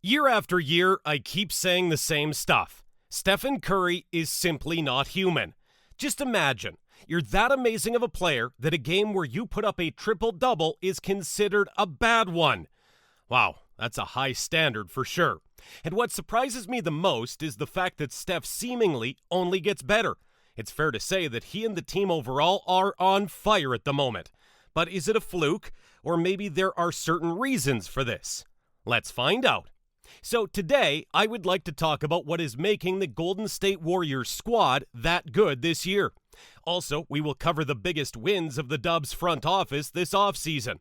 Year after year, I keep saying the same stuff. Stephen Curry is simply not human. Just imagine, you're that amazing of a player that a game where you put up a triple-double is considered a bad one. Wow, that's a high standard for sure. And what surprises me the most is the fact that Steph seemingly only gets better. It's fair to say that he and the team overall are on fire at the moment. But is it a fluke? Or maybe there are certain reasons for this? Let's find out. So today, I would like to talk about what is making the Golden State Warriors squad that good this year. Also, we will cover the biggest wins of the Dubs front office this offseason.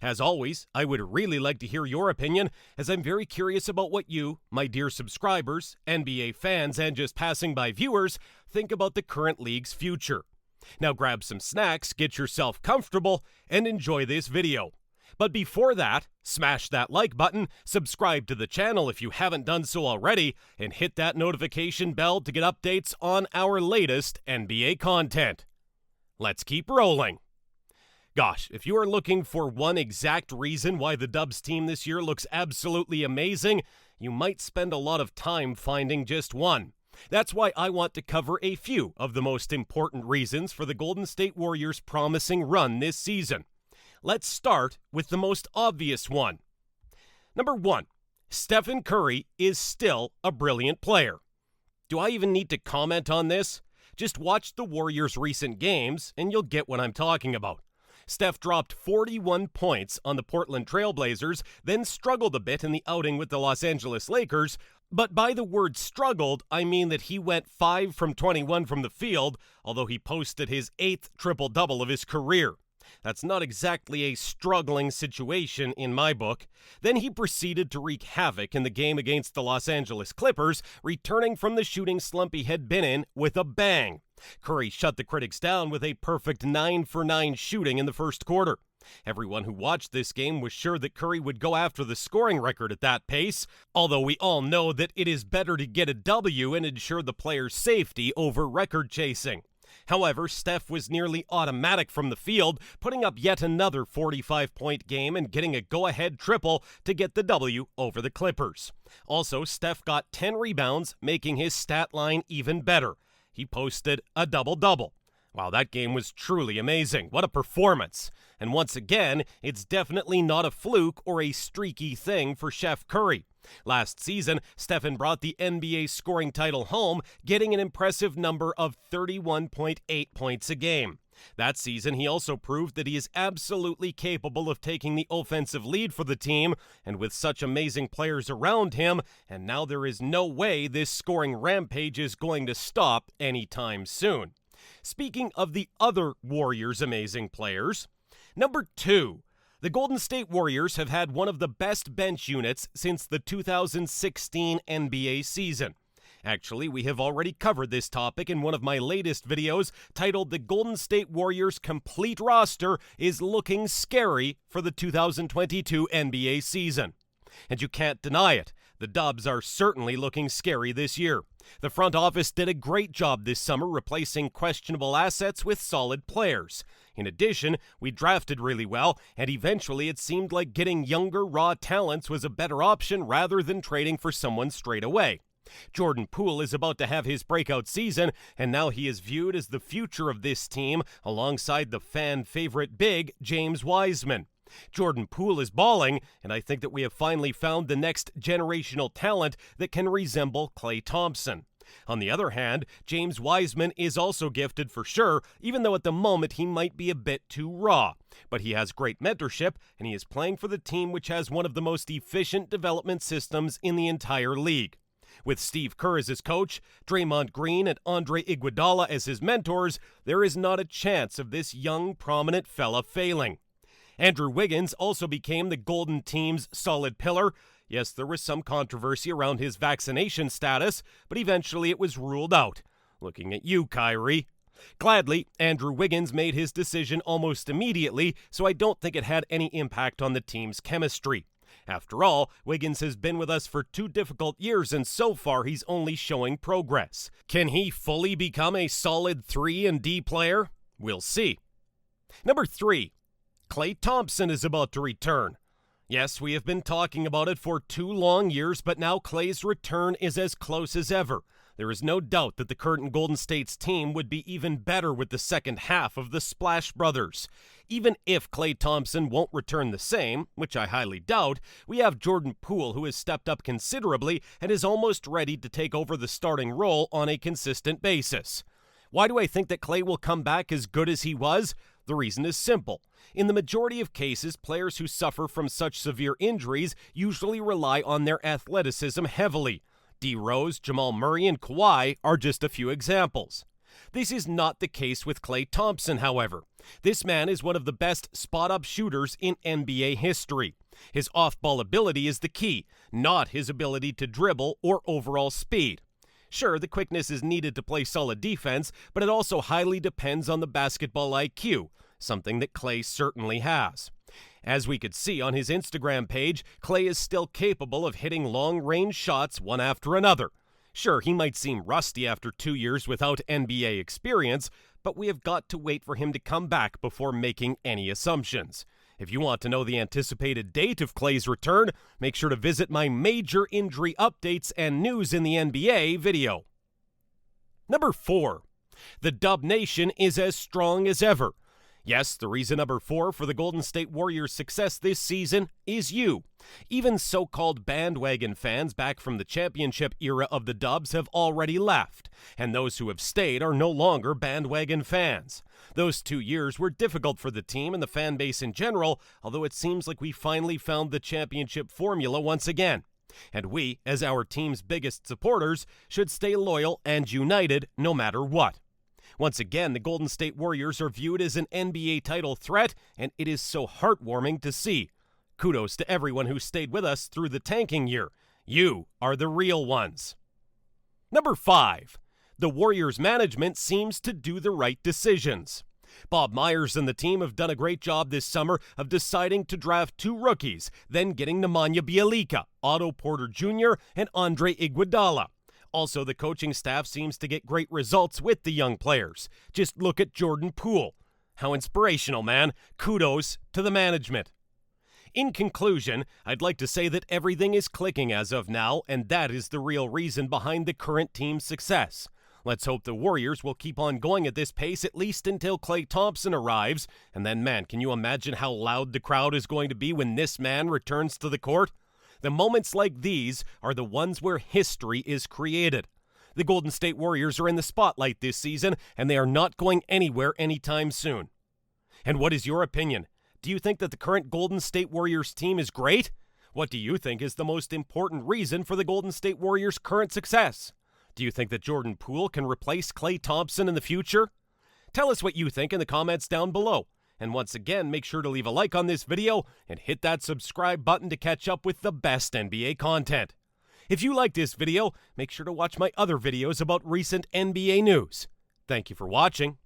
As always, I would really like to hear your opinion, as I'm very curious about what you, my dear subscribers, NBA fans, and just passing by viewers, think about the current league's future. Now grab some snacks, get yourself comfortable, and enjoy this video. But before that, smash that like button, subscribe to the channel if you haven't done so already, and hit that notification bell to get updates on our latest NBA content. Let's keep rolling. Gosh, if you are looking for one exact reason why the Dubs team this year looks absolutely amazing, you might spend a lot of time finding just one. That's why I want to cover a few of the most important reasons for the Golden State Warriors' promising run this season. Let's start with the most obvious one. Number one, Stephen Curry is still a brilliant player. Do I even need to comment on this? Just watch the Warriors' recent games and you'll get what I'm talking about. Steph dropped 41 points on the Portland Trail Blazers, then struggled a bit in the outing with the Los Angeles Lakers. But by the word struggled, I mean that he went 5 from 21 from the field, although he posted his 8th triple-double of his career. That's not exactly a struggling situation in my book. Then he proceeded to wreak havoc in the game against the Los Angeles Clippers, returning from the shooting slump he had been in with a bang. Curry shut the critics down with a perfect 9 for 9 shooting in the first quarter. Everyone who watched this game was sure that Curry would go after the scoring record at that pace, although we all know that it is better to get a W and ensure the player's safety over record chasing. However, Steph was nearly automatic from the field, putting up yet another 45-point game and getting a go-ahead triple to get the W over the Clippers. Also, Steph got 10 rebounds, making his stat line even better. He posted a double-double. Wow, that game was truly amazing. What a performance. And once again, it's definitely not a fluke or a streaky thing for Chef Curry. Last season, Stephen brought the NBA scoring title home, getting an impressive number of 31.8 points a game. That season, he also proved that he is absolutely capable of taking the offensive lead for the team, and with such amazing players around him, and now there is no way this scoring rampage is going to stop anytime soon. Speaking of the other Warriors' amazing players, number 2. The Golden State Warriors have had one of the best bench units since the 2016 NBA season. Actually, we have already covered this topic in one of my latest videos titled "The Golden State Warriors' Complete Roster is Looking Scary for the 2022 NBA season." And you can't deny it. The Dubs are certainly looking scary this year. The front office did a great job this summer replacing questionable assets with solid players. In addition, we drafted really well, and eventually it seemed like getting younger, raw talents was a better option rather than trading for someone straight away. Jordan Poole is about to have his breakout season, and now he is viewed as the future of this team alongside the fan favorite big James Wiseman. Jordan Poole is balling, and I think that we have finally found the next generational talent that can resemble Klay Thompson. On the other hand, James Wiseman is also gifted for sure, even though at the moment he might be a bit too raw. But he has great mentorship, and he is playing for the team which has one of the most efficient development systems in the entire league. With Steve Kerr as his coach, Draymond Green and Andre Iguodala as his mentors, there is not a chance of this young, prominent fella failing. Andrew Wiggins also became the Golden team's solid pillar. Yes, there was some controversy around his vaccination status, but eventually it was ruled out. Looking at you, Kyrie. Gladly, Andrew Wiggins made his decision almost immediately, so I don't think it had any impact on the team's chemistry. After all, Wiggins has been with us for 2 difficult years, and so far he's only showing progress. Can he fully become a solid 3 and D player? We'll see. Number 3. Klay Thompson is about to return. Yes, we have been talking about it for 2 long years, but now Klay's return is as close as ever. There is no doubt that the current Golden State's team would be even better with the second half of the Splash Brothers. Even if Klay Thompson won't return the same, which I highly doubt, we have Jordan Poole, who has stepped up considerably and is almost ready to take over the starting role on a consistent basis. Why do I think that Klay will come back as good as he was? The reason is simple. In the majority of cases, players who suffer from such severe injuries usually rely on their athleticism heavily. D. Rose, Jamal Murray, and Kawhi are just a few examples. This is not the case with Klay Thompson, however. This man is one of the best spot-up shooters in NBA history. His off-ball ability is the key, not his ability to dribble or overall speed. Sure, the quickness is needed to play solid defense, but it also highly depends on the basketball IQ, something that Klay certainly has. As we could see on his Instagram page, Klay is still capable of hitting long-range shots one after another. Sure, he might seem rusty after 2 years without NBA experience, but we have got to wait for him to come back before making any assumptions. If you want to know the anticipated date of Klay's return, make sure to visit my major injury updates and news in the NBA video. Number 4. The Dub Nation is as strong as ever. Yes, the reason number 4 for the Golden State Warriors' success this season is you. Even so-called bandwagon fans back from the championship era of the Dubs have already left, and those who have stayed are no longer bandwagon fans. Those 2 years were difficult for the team and the fan base in general, although it seems like we finally found the championship formula once again. And we, as our team's biggest supporters, should stay loyal and united no matter what. Once again, the Golden State Warriors are viewed as an NBA title threat, and it is so heartwarming to see. Kudos to everyone who stayed with us through the tanking year. You are the real ones. Number 5. The Warriors management seems to do the right decisions. Bob Myers and the team have done a great job this summer of deciding to draft 2 rookies, then getting Nemanja Bjelica, Otto Porter Jr., and Andre Iguodala. Also, the coaching staff seems to get great results with the young players. Just look at Jordan Poole. How inspirational, man. Kudos to the management. In conclusion, I'd like to say that everything is clicking as of now, and that is the real reason behind the current team's success. Let's hope the Warriors will keep on going at this pace at least until Klay Thompson arrives, and then, man, can you imagine how loud the crowd is going to be when this man returns to the court? The moments like these are the ones where history is created. The Golden State Warriors are in the spotlight this season, and they are not going anywhere anytime soon. And what is your opinion? Do you think that the current Golden State Warriors team is great? What do you think is the most important reason for the Golden State Warriors' current success? Do you think that Jordan Poole can replace Klay Thompson in the future? Tell us what you think in the comments down below. And once again, make sure to leave a like on this video and hit that subscribe button to catch up with the best NBA content. If you like this video, make sure to watch my other videos about recent NBA news. Thank you for watching.